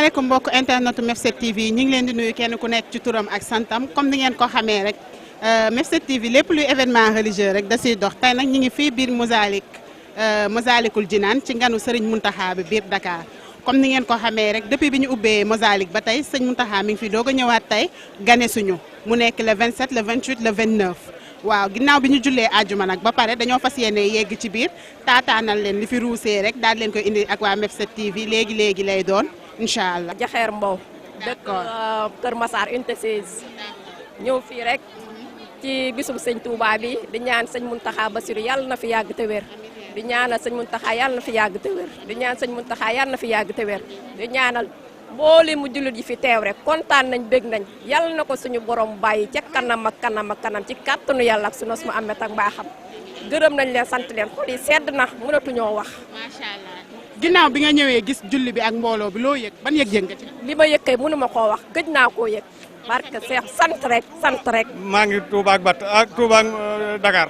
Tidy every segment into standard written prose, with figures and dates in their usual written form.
salaamaaleykum mbokk internetu Mef7 TV ñu ngi leen di nuyu kenn ku nekk ci turam ak santam comme ni ngeen ko xamee rek Mef7 TV lépp luy événement religieux rek da siy dox tey nag ñu ngi fii biir Mosalikul Jinaan ci nganu Serigne Mountakha bi biir Dakar comme ni ngeen ko xamee rek depuis bi ñu ubbee Mosalik ba tey sëñ Mountakha mi ngi fi doog a ñëwaat tey gane suñu mu nekk le 27 le 28 le 29 waaw ginnaaw bi ñu jullee àjjuma nag ba pare dañoo fas yéene yegg ci biir taataanal leen li fi ruusee rek daal leen koy indi ak waa Mef7 TV léegi lay doon incha allah. Jaxeer Mbow. d'accord dëkk Kër Massar unité 16. ñëw fii rek ci bisum sëñ Touba bi di ñaan sëñ Mountakha Bassirou yàlla na fi yàgg te wér. di ñaanal sëñ Mountakha yàlla na fi yàgg te wér. di ñaan sëñ Mountakha yàlla na fi yàgg te wér. di ñaanal mboolem mu jullit yi fi teew rek kontaan nañ bég nañ yàlla na ko suñu borom bàyyi ca kanam ak kanam ci kàttanu yàlla ak sunu ma amet ak mbaaxam gërëm nañ leen sant leen xol yi sedd na mënatuñoo wax. macha allah ginnaaw bi nga ñëwee gis julli bi ak mbooloo bi loo yëg ban yëg-yëg nga ci. li ma yëg kay mënu ma koo wax gëj naa koo yëg barke Seex sant rek. maa ngi Touba ak Touba ak Dakar.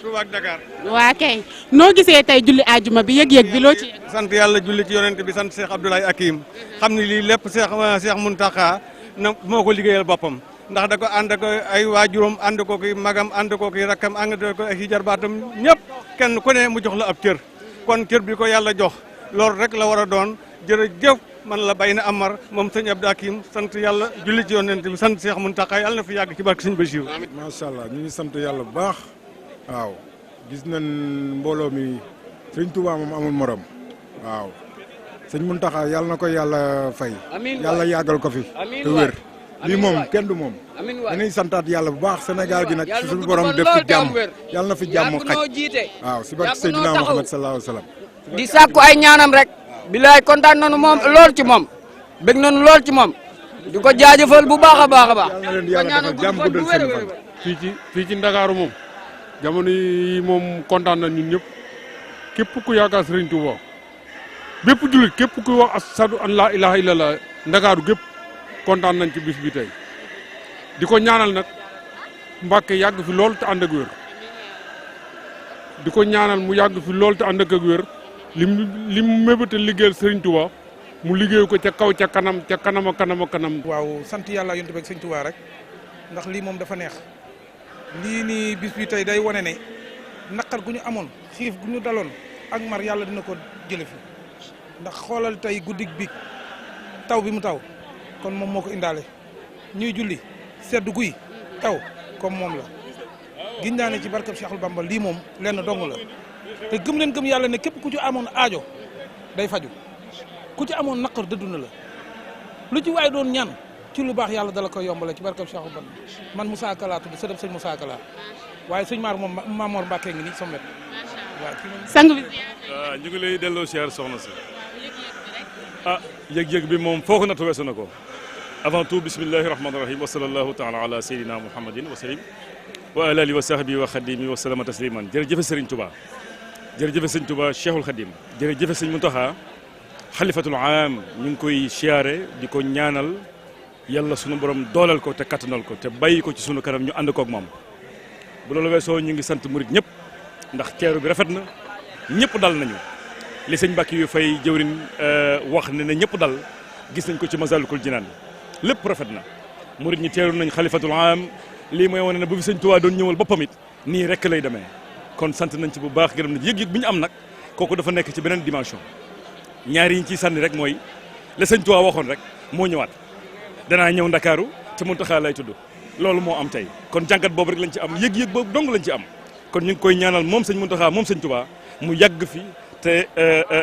Touba ak Dakar. waa kay noo gisee tey julli àjjuma bi yëg-yëg bi loo ci yëg. sant yàlla julli ci yonent bi sant Cheikh Abdoulaye Hakim xam ni lii lépp Cheikh Mountakha na moo ko liggéeyal boppam ndax da ko ànd ak ay waajuram ànd ko ki magam ànd ko ki rakkam ànd ko ak jarbaatam ñëpp kenn ku ne mu jox la ab cër kon cër bi ko yàlla jox loolu rek la war a doon jërëjëf man la bay na Amar moom sëñ Abdou Hakim sant yàlla julli ci yonent bi sant Cheikh Mountakha yàlla na fi yàgg ci barke sëñ Bachir. macha allah ñu ngi sant yàlla bu baax. waaw gis nañ mbooloo mi sëñ Touba moom amul morom waaw sëñ Mountakha yàlla na ko yàlla fay yàlla yàggal ko fi te wér lii moom kenn du moom dañuy santaat yàlla bu baax Sénégal gi nag suñu borom def fi jàmm yàlla na fi jàmm xaj waaw si barke Seydina Muhammad sallallahu alayhi wa sallam di sàkku ay ñaanam rek bilaay kontaan nañu moom lool ci moom bëgg nañu lool ci moom di ko jaajëfal bu baax a baax a baax yàlla na leen yàlla defal jàmm guddal seen fan fii ci Ndakaaru moom jamono yi moom kontaan na ñun ñëpp képp ku yaakaar Sëriñ Tuuba bépp jullit képp ku wax ashadu an laa ilaha illallah Ndakaaru gépp kontaan nañ ci bis bi tey di ko ñaanal nag Mbàkke yàgg fi lool te ànd ak wér di ko ñaanal mu yàgg fi lool te ànd ak wér lim mébéte liggéeyal Sëriñ Tuuba mu liggéey ko ca kaw ca kanam a kanam. waaw sant yàlla yonent bi ak Sëriñ Tuuba rek ndax lii moom dafa neex lii nii bis bi tey day wane ne naqar gu ñu amoon xiif gu ñu daloon ak mar yàlla dina ko jële fi ndax xoolal tey guddik bi taw bi mu taw kon moom moo ko indaale ñuy julli sedd guy taw comme moom la giñ naa ne ci barkab Cheikhul Bamba lii moom lenn dong la te gëm yàlla ne képp ku ci amoon aajo day faju ku ci amoon naqar dëddu na la lu ci waay doon ñaan ci lu baax yàlla dala ko yombale ci barkab Cheikhul Bamba man Moussa Kala tudd sëdëb sëñ Moussa Kala waaye sëñ Maar moom Mamor Mbacke ngi nii som wet waaw sang bi ñu ngi lay delloo siyaar soxna si yëg-yëg bi moom foo ko natt weesu na ko avant tout bismillahi rahmani rahim wa sallallahu taala ala sayyidina muhammadin wa sallim wa ala alihi wa sahbihi wa xadimi wa salama tasliman jërëjëfe sëriñ Touba jërëjëfe sëriñ Touba Cheikhul Khadim jërëjëfe sëriñ Mountakha xalifatul aam ñu ngi koy siyaare di ko ñaanal yàlla sunu borom dooleel ko te kattanal ko te bàyyi ko ci sunu kanam ñu ànd koog moom bu loolu weesoo ñu ngi sant murit ñëpp ndax teeru bi rafet na ñëpp dal nañu li sëñ Mbàkke yu fay jëwrin wax ne ñëpp dal gis nañ ko ci Masalikul Jinaan lépp rafet na murit ñi teeru nañ xalifatul aam lii mooy wane ne bu fi sëñ Tuubaa doon ñëwal boppam it nii rek lay demee kon sant nañ ci bu baax gërëm nañ yëg-yëg bi ñu am nag kooku dafa nekk ci beneen dimension ñaar yi ñu ciy sànni rek mooy la sëñ Tuubaa waxoon rek moo ñëwaat danaa ñëw Ndakaaru te Mountakha lay tudd loolu moo am tey kon jàngat boobu rek lañ ci am yëg-yëg boobu dong lañ ci am kon ñu ngi koy ñaanal moom sëñ Mountakha moom sëñ Tuubaa mu yàgg fi te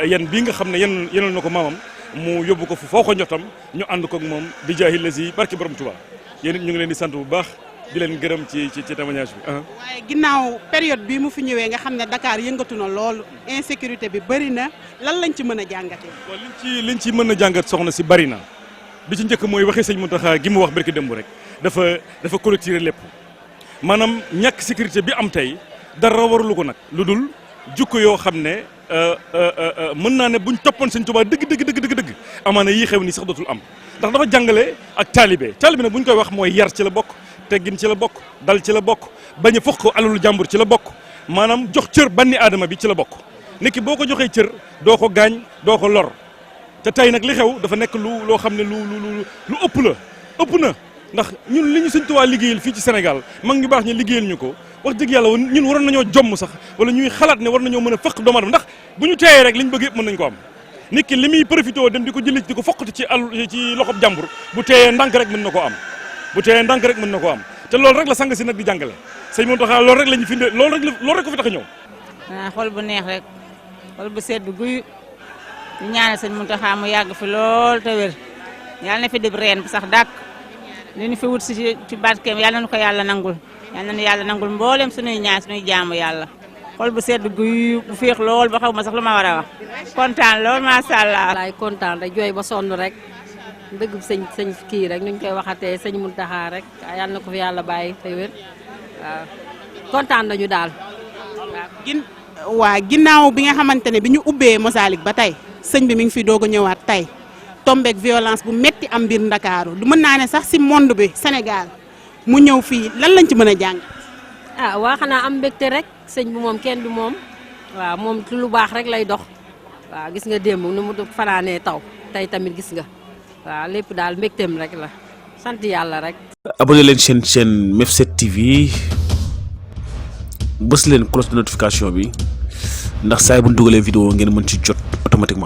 yan bii nga xam ne yenal na ko maamam mu yóbbu ko fu foo ko njottam ñu ànd koog moom di jaahi lazi barki borom Tuubaa yéen it ñu ngi leen di sant bu baax di leen gërëm ci témoignage bi. waaye ginnaaw période bi mu fi ñëwee nga xam ne Dakar yëngatu na lool insécurité bi bëri na lan lañ ci mën a jàngatee. waaw liñ ci mën a jàngat soxna si bëri na bi ci njëkk mooy waxee sëñ Mountakha gi mu wax barki démb rek dafa collecté lépp maanaam ñàkk sécurité bi am tey dara warulu ko nag lu dul jukko yoo xam ne mën naa ne buñ toppoon sëñ Tuubaa dëgg amaana yii xew nii sax dootul am ndax dafa jàngale ak taalibe nag buñ koy wax mooy yar ci la bokk teggin ci la bokk dal ci la bokk bañ a foq alalu jàmbur ci la bokk maanaam jox cër banni aadama bi ci la bokk nit ki boo ko joxee cër doo ko gaañ doo ko lor te tey nag li xew dafa nekk loo xam ne lu ëpp na ndax ñun li ñu Sëñ Tuubaa liggéeyal fii ci Sénégal mag ñu baax ñi liggéeyal ñu ko wax dëgg yàlla ñun waroon nañoo jomm sax wala ñuy xalaat ne war nañoo mën a fëq doomu aadama ndax bu ñu teeyee rek li ñu bëgg yëpp mën nañ ko am nit ki li muy profité dem di ko jëli di ko foqati ci loxob jàmbur bu teeyee ndànk rek mën na koo am te loolu rek la sang si nag di jàngale sëñ Mountakha loolu rek la ñu fi loolu rek ko fi tax a ñëw. xol bu neex rek xol bu sedd guy ñu ñaanal sëñ Mountakha mu yàgg fi lool te wér yàlla na fi dib reen bi sax dàkk li ñu fi wut si ci barkeem yàlla na ko yàlla nangul yàlla na yàlla nangul mboolem suñuy ñaan suñuy jaamu yàlla xol bu sedd guy bu féex lool ba xaw ma sax lu ma war a wax kontaan lool macha allah. laay kontaan rek jooy ba sonn rek dëgg sëñ kii rek nuñ koy waxatee sëñ Mountakha rek yàlla na ko fi yàlla bàyyi te wér waaw kontaan nañu daal. waa ginnaaw bi nga xamante ne bi ñu ubbee Mosalik ba tey sëñ bi mi ngi fi doog a ñëwaat tey tombeek violence bu metti am biir Ndakaaru du mën naa ne sax si monde bi Sénégal mu ñëw fii lan lañ ci mën a jàng. waa xanaa am mbégte rek sëñ bi moom kenn du moom waaw moom lu baax rek lay dox waaw gis nga démb nu mu fanaanee taw tey tamit gis nga waaw lépp daal mbégteem rek la sant yàlla rek. abonné leen seen chaîne MEF7 TV bës leen cloche de notification bi ndax saa bu ñu dugalee vidéo ngeen mën ci jot automatiquement.